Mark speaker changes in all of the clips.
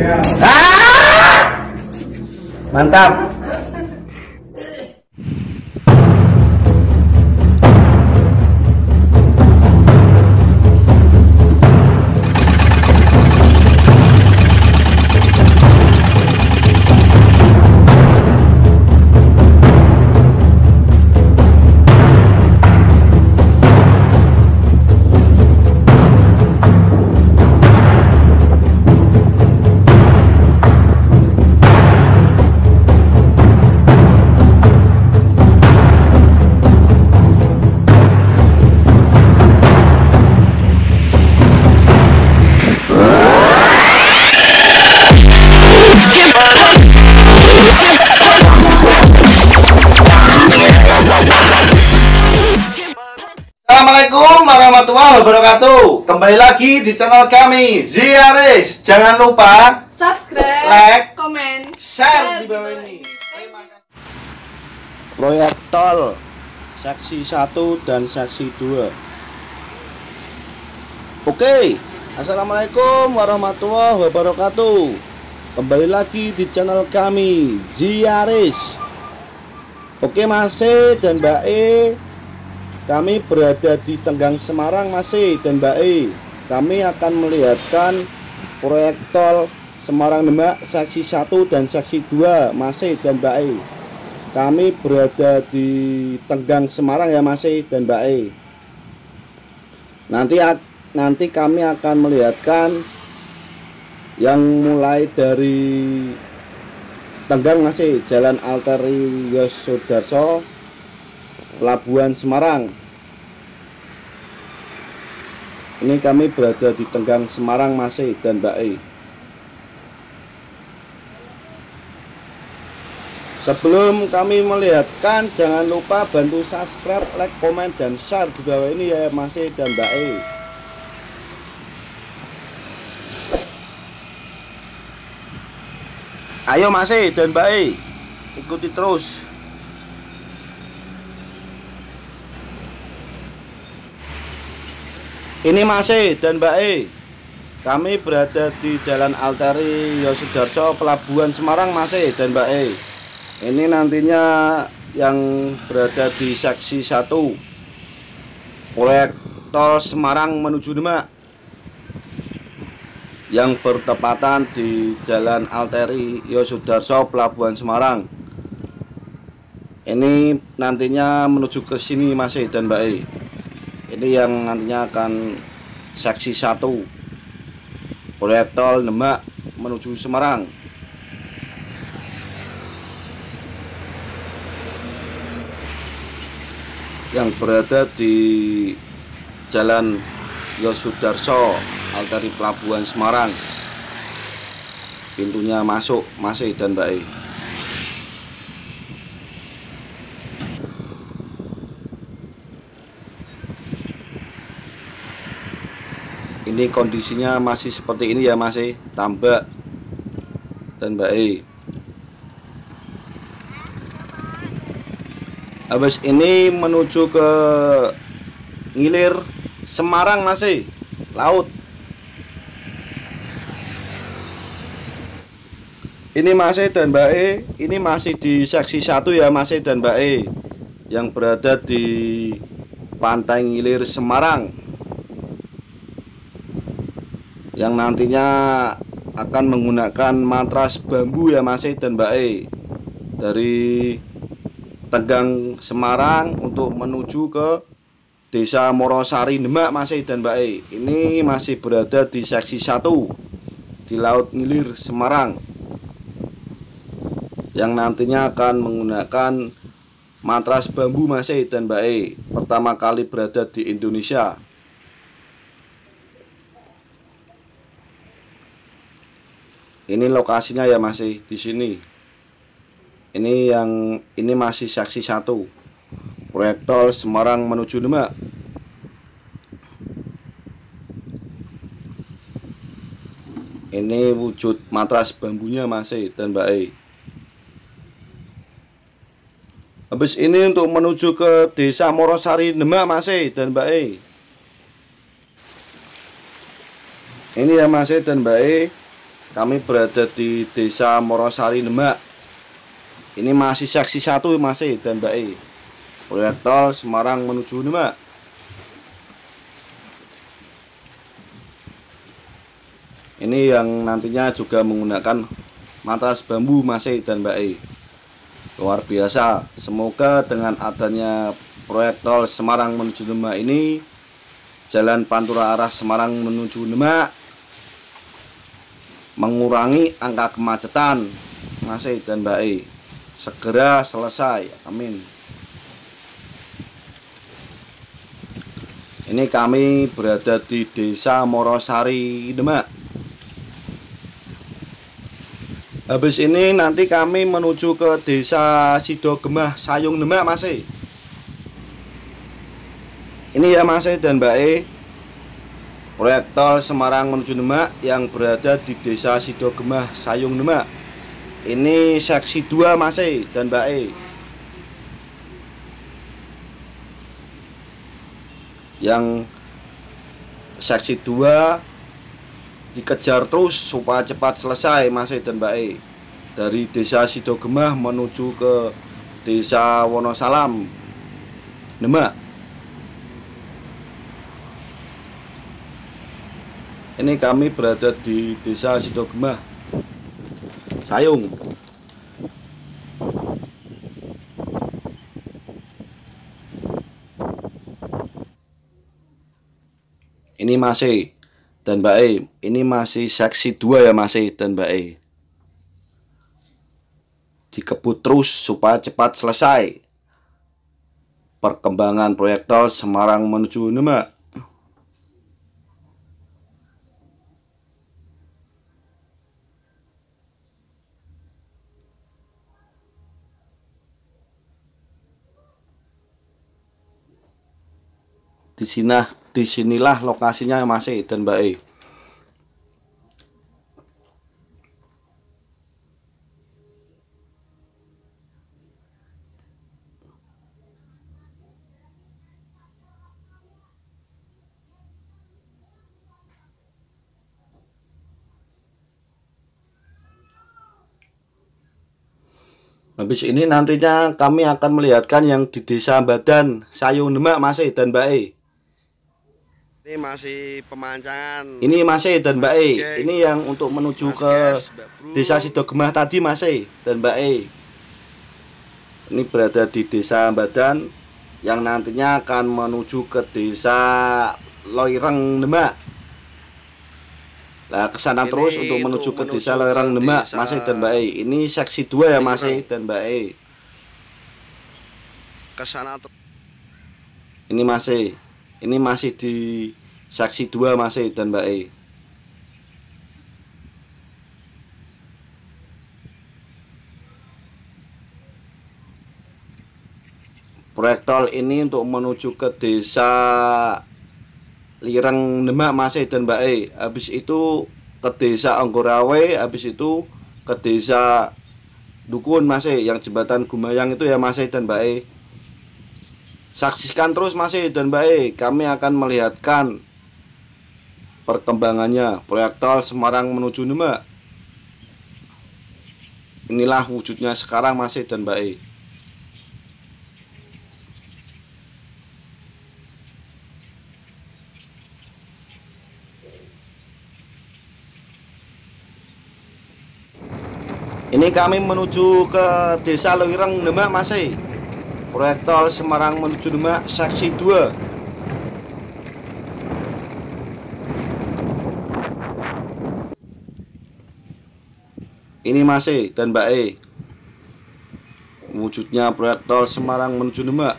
Speaker 1: Ah! Mantap.
Speaker 2: Assalamualaikum warahmatullahi wabarakatuh. Kembali lagi di channel kami Ziaris. Jangan lupa
Speaker 3: subscribe,
Speaker 2: like,
Speaker 3: komen,
Speaker 2: share di bawah ini. Terima kasih. Proyek tol seksi 1 dan seksi 2. Oke, assalamualaikum warahmatullahi wabarakatuh. Kembali lagi di channel kami Ziaris. Oke, Mas E dan Mbak E, kami berada di Tenggang Semarang, Mas E dan Mbak E. Kami akan melihatkan proyek tol Semarang Demak seksi 1 dan seksi 2, Mas E dan Mbak E. Kami berada di Tenggang Semarang ya, Mas E dan Mbak E. Nanti kami akan melihatkan yang mulai dari Tenggang, Mas E, Jalan Arteri Yosudarso, Pelabuhan Semarang. Ini kami berada di Tenggang Semarang, Mas E dan Mbak E. Sebelum kami melihatkan, jangan lupa bantu subscribe, like, komen, dan share di bawah ini ya, Mas E dan Mbak E. Ayo Mas E dan Mbak E, ikuti terus. Ini Mas E dan Mbak E, kami berada di Jalan Arteri Yosudarso, Pelabuhan Semarang, Mas E dan Mbak E. Ini nantinya yang berada di seksi 1 proyek tol Semarang menuju Demak, yang bertepatan di Jalan Arteri Yosudarso, Pelabuhan Semarang. Ini nantinya menuju ke sini, Mas E dan Mbak E. Ini yang nantinya akan seksi 1 proyek tol Demak menuju Semarang. Yang berada di Jalan Yosudarso, Arteri Pelabuhan Semarang. Pintunya masuk, Mas E dan Mbak E. Ini kondisinya masih seperti ini ya, Mas E, tambak dan Mbak E. Habis ini menuju ke Ngilir Semarang, Mas E, laut. Ini Mas E dan Mbak E, ini masih di seksi 1 ya, Mas E dan Mbak E, yang berada di Pantai Ngilir Semarang, yang nantinya akan menggunakan matras bambu ya, Mas E dan Mbak E, dari Tenggang Semarang untuk menuju ke Desa Morosari Demak, Mas E dan Mbak E. Ini masih berada di seksi 1 di Laut Ngilir Semarang, yang nantinya akan menggunakan matras bambu, Mas E dan Mbak E. Pertama kali berada di Indonesia. Ini lokasinya ya, Mas E, di sini. Ini masih seksi 1 proyek tol Semarang menuju Demak. Ini wujud matras bambunya, Mas E dan Mbak E. Habis ini untuk menuju ke Desa Morosari Demak, Mas E dan Mbak E. Ini ya, Mas E dan Mbak E, Kami berada di Desa Morosari, Demak. Ini masih seksi 1 masih dan Mbak E. Proyek tol Semarang menuju Demak. Ini yang nantinya juga menggunakan matras bambu masih dan Mbak E. Luar biasa. Semoga dengan adanya proyek tol Semarang menuju Demak ini, jalan Pantura arah Semarang menuju Demak, mengurangi angka kemacetan masih dan Mbak E. Segera selesai. Amin. Ini kami berada di Desa Morosari, Demak. Habis ini nanti kami menuju ke Desa Sidogemah, Sayung, Demak masih. Ini ya masih dan Mbak E, proyek tol Semarang menuju Demak yang berada di Desa Sidogemah, Sayung, Demak. Ini seksi 2 masih dan Mbak E. Yang seksi 2 dikejar terus supaya cepat selesai masih dan Mbak E. Dari Desa Sidogemah menuju ke Desa Wonosalam, Demak. Ini kami berada di Desa Sidogemah, Sayung. Ini masih dan Mbak E, ini masih seksi 2 ya masih dan Mbak E. Dikebut terus supaya cepat selesai perkembangan proyek tol Semarang menuju Demak. Disinilah lokasinya masih dan Mbak E. Habis ini nantinya kami akan melihatkan yang di Desa Badan, Sayung, Demak masih dan Mbak E.
Speaker 1: Ini masih pemancangan.
Speaker 2: Ini masih dan Mbak E. Ini yang untuk menuju ke Desa Sidogemah tadi masih dan Mbak E. Ini berada di Desa Badan yang nantinya akan menuju ke Desa Loireng, Demak. Nah, kesana terus untuk menuju ke Desa Loireng, Demak masih dan Mbak E. Ini seksi 2 ya masih dan Mbak E.
Speaker 1: Kesana
Speaker 2: Ini masih di seksi 2 masih dan Mbak E. Proyek tol ini untuk menuju ke Desa Lireng, Demak masih dan Mbak E. Habis itu ke Desa Anggorawe, habis itu ke Desa Dukun masih, yang jembatan Gumayang itu ya masih dan Mbak E. Saksikan terus masih dan Mbak E. Kami akan melihatkan perkembangannya proyek tol Semarang menuju Demak. Inilah wujudnya sekarang masih dan Mbak E. Ini kami menuju ke Desa Loireng, Demak masih. Proyek tol Semarang menuju Demak seksi 2. Ini masih dan Mbak E. Wujudnya proyek tol Semarang menuju Demak.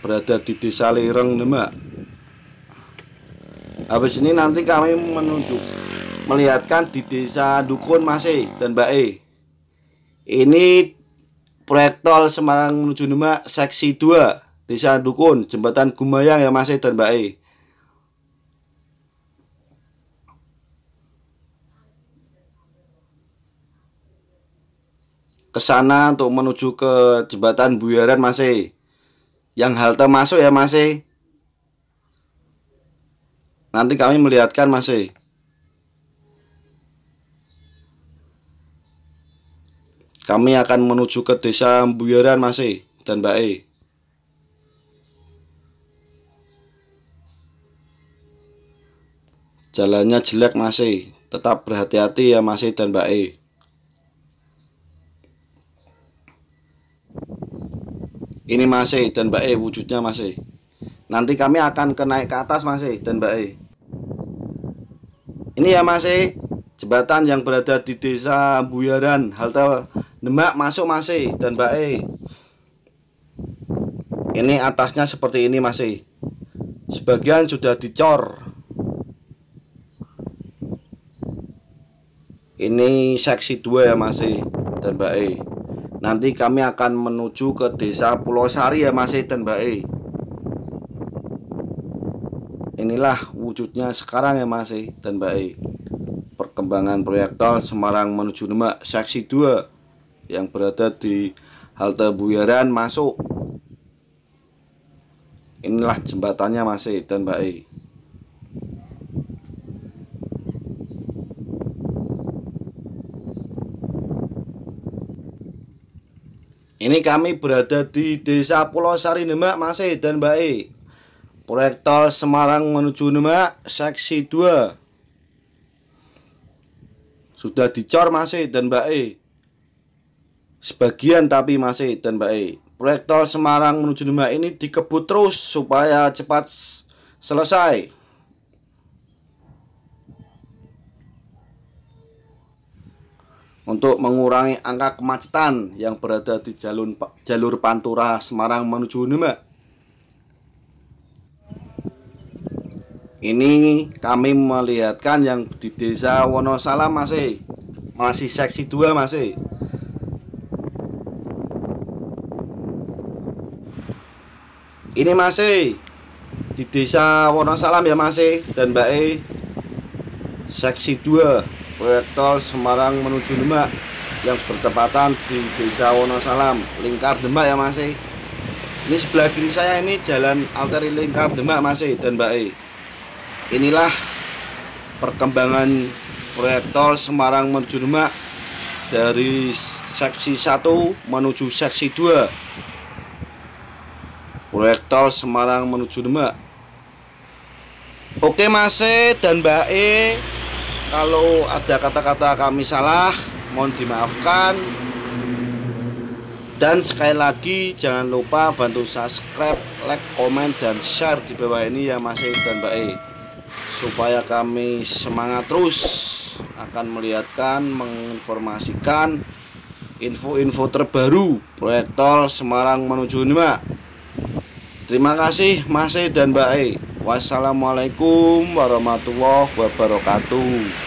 Speaker 2: Berada di Desa Lireng, Demak. Habis ini nanti kami melihatkan di Desa Dukun masih dan Mbak E. Ini proyek tol Semarang menuju Demak seksi 2, Desa Dukun, jembatan Gumayang ya masih dan Mbak E. Kesana untuk menuju ke jembatan Buyaran masih. Yang halte masuk ya masih. Nanti kami melihatkan masih. Kami akan menuju ke desa Buyaran Mas dan Mbak E. Jalannya jelek Mas, tetap berhati-hati ya Mas dan Mbak E. Ini Mas dan Mbak E wujudnya Mas. Nanti kami akan naik ke atas Mas dan Mbak E. Ini ya Mas, jembatan yang berada di desa Buyaran, halte Demak masuk Mas dan Mbak E. Ini atasnya seperti ini Mas. Sebagian sudah dicor. Ini seksi 2 ya Mas dan Mbak E. Nanti kami akan menuju ke desa Pulau Sari ya Mas dan Mbak E. Inilah wujudnya sekarang ya Mas dan Mbak E. Perkembangan proyek tol Semarang menuju Demak seksi 2 yang berada di halte Buyaran masuk. Inilah jembatannya Mas dan Mbak E. Ini kami berada di desa Pulau Sari Demak Mas dan Mbak E. Proyek tol Semarang menuju Demak seksi 2 sudah dicor Mas dan Mbak E. Sebagian tapi Mas dan Mbak E. Proyek tol Semarang menuju Demak ini dikebut terus supaya cepat selesai. Untuk mengurangi angka kemacetan yang berada di jalur Pantura Semarang menuju Demak. Ini kami melihatkan yang di desa Wonosalam masih seksi 2 Mas. Ini Mas di desa Wonosalam ya Mas dan Mbak E. Seksi 2 proyek tol Semarang menuju Demak yang bertepatan di desa Wonosalam, Lingkar Demak ya Mas. Ini sebelah kiri saya ini jalan arteri Lingkar Demak Mas dan Mbak E. Inilah perkembangan proyek tol Semarang menuju Demak dari seksi 1 menuju seksi 2. Proyek tol Semarang menuju Demak. Oke Mas dan Mbak E, kalau ada kata-kata kami salah mohon dimaafkan. Dan sekali lagi jangan lupa bantu subscribe, like, komen, dan share di bawah ini ya Mas dan Mbak E, supaya kami semangat terus akan melihatkan, menginformasikan info-info terbaru proyek tol Semarang menuju Demak. Terima kasih Mas dan Mbak E. Wassalamualaikum warahmatullahi wabarakatuh.